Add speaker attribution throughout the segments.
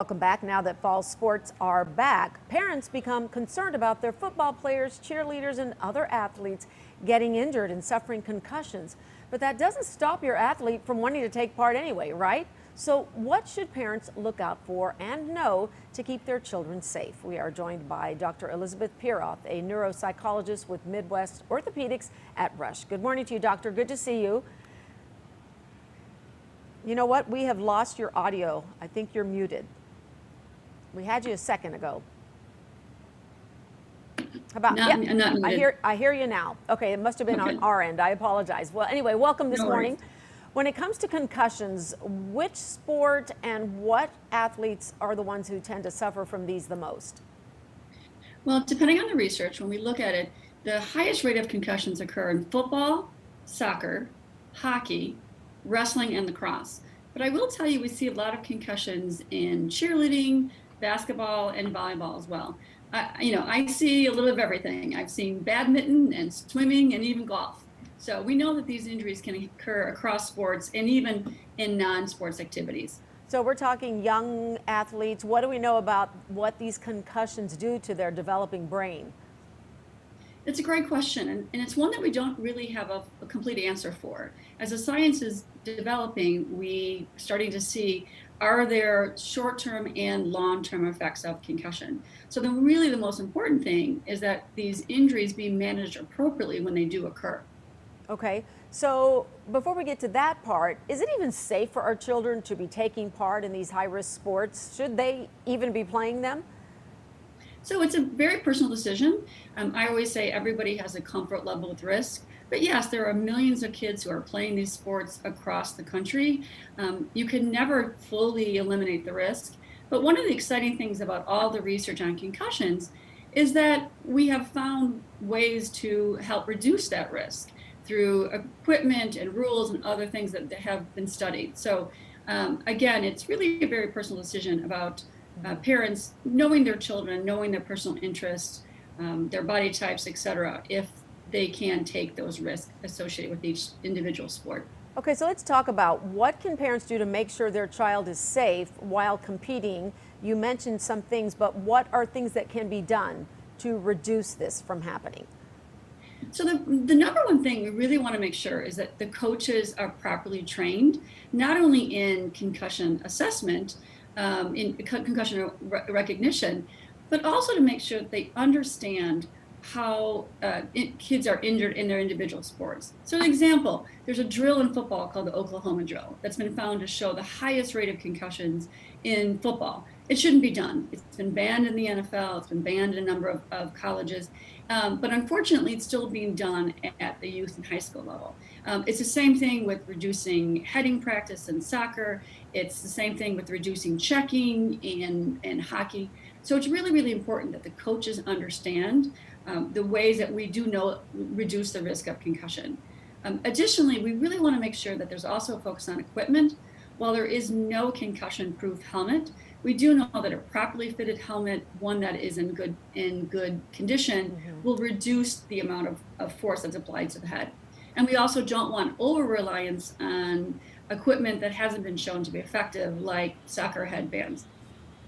Speaker 1: Welcome back. Now that fall sports are back, parents become concerned about their football players, cheerleaders, and other athletes getting injured and suffering concussions. But that doesn't stop your athlete from wanting to take part anyway, right? So what should parents look out for and know to keep their children safe? We are joined by Dr. Elizabeth Pierot, a neuropsychologist with Midwest Orthopaedics at Rush. Good morning to you, doctor. Good to see you. You know what? We have lost your audio. I think you're muted. We had you a second ago. How about?
Speaker 2: Not muted.
Speaker 1: I hear you now. Okay, it must have been on our end. I apologize. Well, anyway, welcome this morning. When it comes to concussions, which sport and what athletes are the ones who tend to suffer from these the most?
Speaker 2: Well, depending on the research, when we look at it, the highest rate of concussions occur in football, soccer, hockey, wrestling, and lacrosse. But I will tell you, we see a lot of concussions in cheerleading, basketball, and volleyball as well. I see a little of everything. I've seen badminton and swimming and even golf. So we know that these injuries can occur across sports and even in non-sports activities.
Speaker 1: So we're talking young athletes. What do we know about what these concussions do to their developing brain?
Speaker 2: It's a great question, and it's one that we don't really have a complete answer for. As the science is developing, we starting to see, are there short-term and long-term effects of concussion? So the most important thing is that these injuries be managed appropriately when they do occur.
Speaker 1: Okay, so before we get to that part, is it even safe for our children to be taking part in these high-risk sports? Should they even be playing them?
Speaker 2: So it's a very personal decision. I always say everybody has a comfort level with risk. But yes, there are millions of kids who are playing these sports across the country. You can never fully eliminate the risk. But one of the exciting things about all the research on concussions is that we have found ways to help reduce that risk through equipment and rules and other things that have been studied. So again, it's really a very personal decision about parents knowing their children, knowing their personal interests, their body types, etc., if they can take those risks associated with each individual sport.
Speaker 1: Okay, so let's talk about what can parents do to make sure their child is safe while competing. You mentioned some things, but what are things that can be done to reduce this from happening?
Speaker 2: So the number one thing we really want to make sure is that the coaches are properly trained, not only in concussion assessment, in concussion recognition, but also to make sure that they understand how kids are injured in their individual sports. So an example, there's a drill in football called the Oklahoma drill that's been found to show the highest rate of concussions in football. It shouldn't be done. It's been banned in the NFL, it's been banned in a number of colleges, but unfortunately it's still being done at the youth and high school level. It's the same thing with reducing heading practice in soccer. It's the same thing with reducing checking in hockey. So it's really, really important that the coaches understand the ways that we do reduce the risk of concussion. Additionally, we really want to make sure that there's also a focus on equipment. While there is no concussion-proof helmet, we do know that a properly fitted helmet, one that is in good condition, will reduce the amount of force that's applied to the head. And we also don't want over-reliance on equipment that hasn't been shown to be effective, like soccer headbands.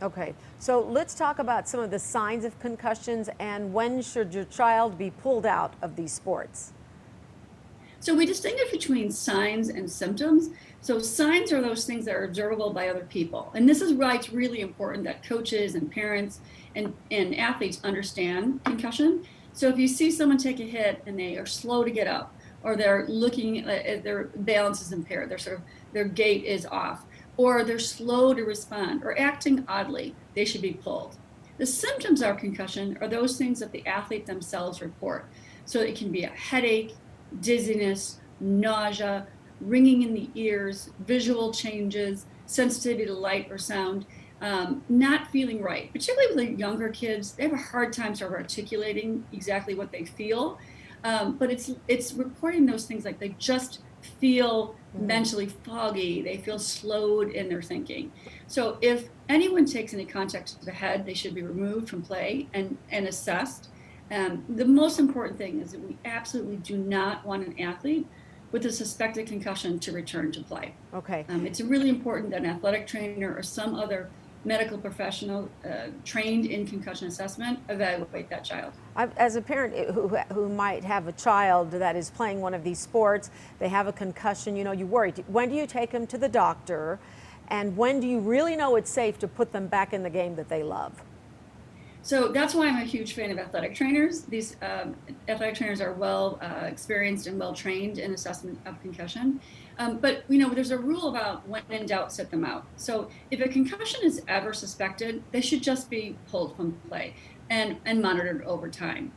Speaker 1: Okay, so let's talk about some of the signs of concussions and when should your child be pulled out of these sports?
Speaker 2: So we distinguish between signs and symptoms. So signs are those things that are observable by other people. And this is why it's really important that coaches and parents and athletes understand concussion. So if you see someone take a hit and they are slow to get up, or they're looking at their balance is impaired, their gait is off, or they're slow to respond or acting oddly, they should be pulled. The symptoms of concussion are those things that the athlete themselves report. So it can be a headache, dizziness, nausea, ringing in the ears, visual changes, sensitivity to light or sound, not feeling right. Particularly with the younger kids, they have a hard time sort of articulating exactly what they feel. But it's reporting those things like they just feel mentally foggy, they feel slowed in their thinking. So if anyone takes any contact to the head, they should be removed from play and assessed. The most important thing is that we absolutely do not want an athlete with a suspected concussion to return to play.
Speaker 1: Okay.
Speaker 2: It's really important that an athletic trainer or some other medical professional trained in concussion assessment evaluate that child.
Speaker 1: As a parent who might have a child that is playing one of these sports, they have a concussion, you worry. When do you take them to the doctor? And when do you really know it's safe to put them back in the game that they love?
Speaker 2: So that's why I'm a huge fan of athletic trainers. These athletic trainers are well experienced and well trained in assessment of concussion. But there's a rule about when in doubt, sit them out. So if a concussion is ever suspected, they should just be pulled from play and monitored over time.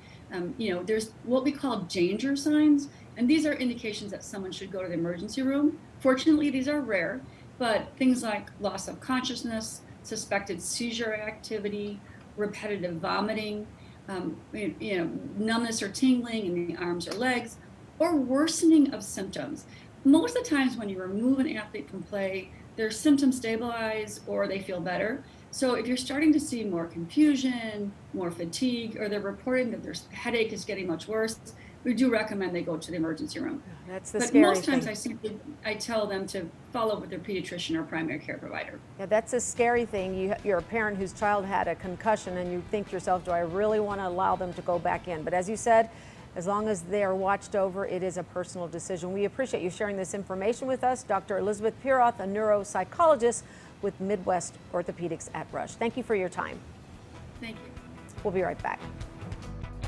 Speaker 2: There's what we call danger signs, and these are indications that someone should go to the emergency room. Fortunately, these are rare, but things like loss of consciousness, suspected seizure activity, repetitive vomiting, numbness or tingling in the arms or legs, or worsening of symptoms. Most of the times when you remove an athlete from play, their symptoms stabilize or they feel better. So if you're starting to see more confusion, more fatigue, or they're reporting that their headache is getting much worse, we do recommend they go to the emergency room.
Speaker 1: That's the
Speaker 2: But
Speaker 1: scary
Speaker 2: most times
Speaker 1: thing.
Speaker 2: I tell them to follow up with their pediatrician or primary care provider.
Speaker 1: Yeah, that's a scary thing. You're a parent whose child had a concussion and you think to yourself, do I really want to allow them to go back in? But as you said, as long as they are watched over, it is a personal decision. We appreciate you sharing this information with us. Dr. Elizabeth Pierot, a neuropsychologist with Midwest Orthopaedics at Rush. Thank you for your time.
Speaker 2: Thank you.
Speaker 1: We'll be right back.